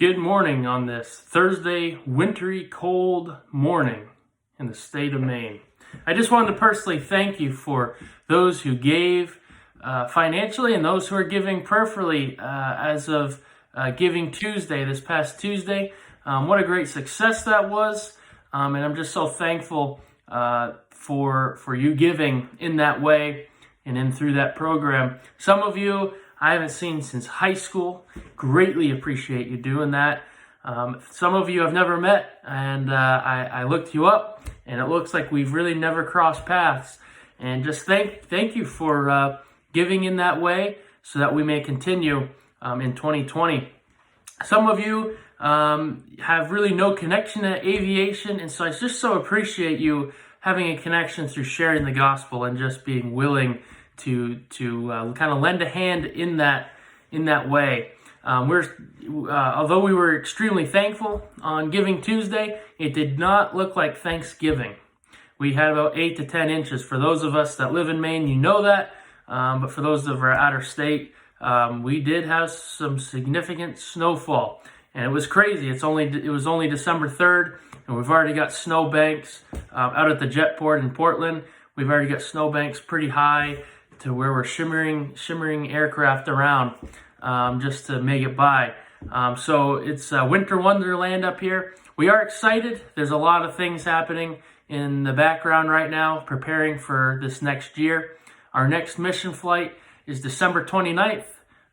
Good morning on this Thursday, wintry, cold morning in the state of Maine. I just wanted to personally thank you for those who gave financially and those who are giving prayerfully as of Giving Tuesday, this past Tuesday. What a great success that was. And I'm just so thankful for you giving in that way and in through that program. Some of you I haven't seen since high school. Greatly appreciate you doing that. Some of you I've never met, and I looked you up, and it looks like we've really never crossed paths. And just thank you for giving in that way so that we may continue in 2020. Some of you have really no connection to aviation, and so I just so appreciate you having a connection through sharing the gospel and just being willing to kind of lend a hand in that way. Although we were extremely thankful on Giving Tuesday, it did not look like Thanksgiving. We had about 8 to 10 inches. For those of us that live in Maine, you know that. But for those of our outer state, we did have some significant snowfall, and it was crazy. It was only December 3rd, and we've already got snow banks out at the Jetport in Portland. We've already got snow banks pretty high to where we're shimmering aircraft around just to make it by. So it's winter wonderland up here. We are excited. There's a lot of things happening in the background right now, preparing for this next year. Our next mission flight is December 29th.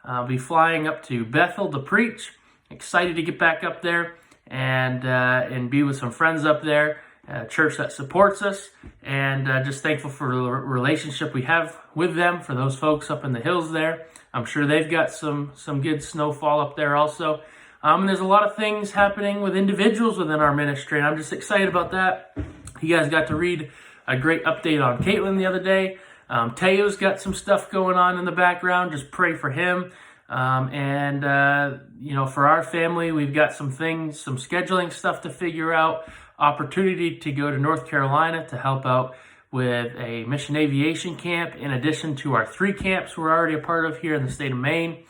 I'll be flying up to Bethel to preach. Excited to get back up there and be with some friends up there. A church that supports us, and just thankful for the relationship we have with them, for those folks up in the hills there. I'm sure they've got some good snowfall up there also. And there's a lot of things happening with individuals within our ministry, and I'm just excited about that. You guys got to read a great update on Caitlin the other day. Teo's got some stuff going on in the background. Just pray for him. For our family, we've got some scheduling stuff to figure out. Opportunity to go to North Carolina to help out with a mission aviation camp, in addition to our 3 camps we're already a part of here in the state of Maine.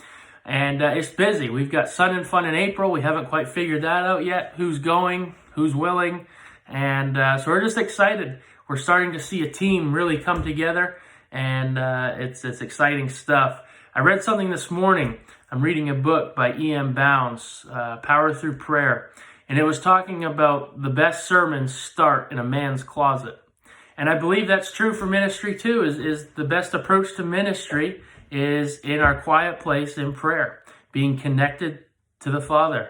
And it's busy. We've got Sun and Fun in April. We haven't quite figured that out yet. Who's going? Who's willing? And so we're just excited. We're starting to see a team really come together, and it's exciting stuff. I read something this morning. I'm reading a book by E.M. Bounds, Power Through Prayer. And it was talking about the best sermons start in a man's closet. And I believe that's true for ministry too, is the best approach to ministry is in our quiet place in prayer, being connected to the Father,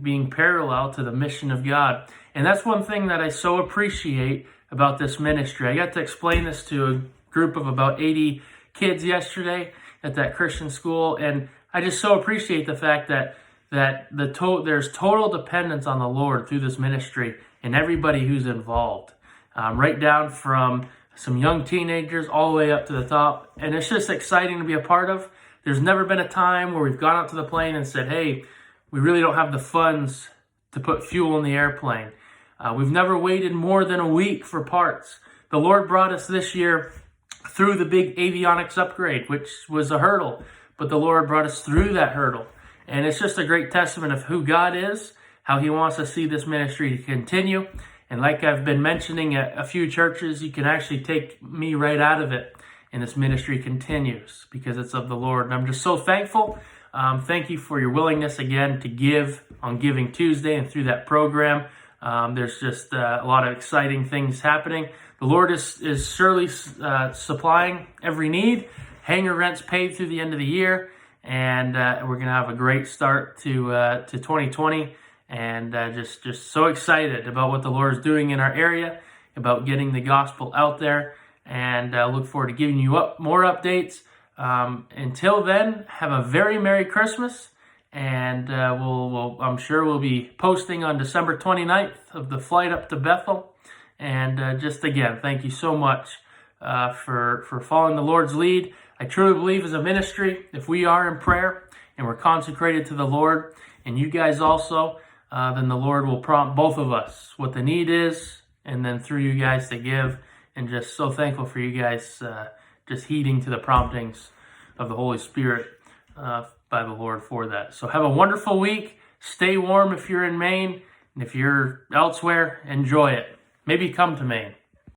being parallel to the mission of God. And that's one thing that I so appreciate about this ministry. I got to explain this to a group of about 80 kids yesterday at that Christian school, and I just so appreciate the fact that there's total dependence on the Lord through this ministry and everybody who's involved, right down from some young teenagers all the way up to the top. And it's just exciting to be a part of. There's never been a time where we've gone out to the plane and said, hey, we really don't have the funds to put fuel in the airplane. We've never waited more than a week for parts. The Lord brought us this year through the big avionics upgrade, which was a hurdle, but the Lord brought us through that hurdle. And it's just a great testament of who God is, how he wants to see this ministry to continue. And like I've been mentioning at a few churches, you can actually take me right out of it. And this ministry continues because it's of the Lord. And I'm just so thankful. Thank you for your willingness again to give on Giving Tuesday and through that program. There's just a lot of exciting things happening. The Lord is surely supplying every need. Hangar rent's paid through the end of the year. And we're going to have a great start to 2020, and just so excited about what the Lord is doing in our area, about getting the gospel out there, and look forward to giving you more updates. Until then, have a very Merry Christmas, and I'm sure we'll be posting on December 29th of the flight up to Bethel. And just again, thank you so much for following the Lord's lead. I truly believe as a ministry, if we are in prayer and we're consecrated to the Lord, and you guys also, then the Lord will prompt both of us what the need is, and then through you guys to give. And just so thankful for you guys just heeding to the promptings of the Holy Spirit by the Lord for that. So have a wonderful week. Stay warm if you're in Maine. And if you're elsewhere, enjoy it. Maybe come to Maine.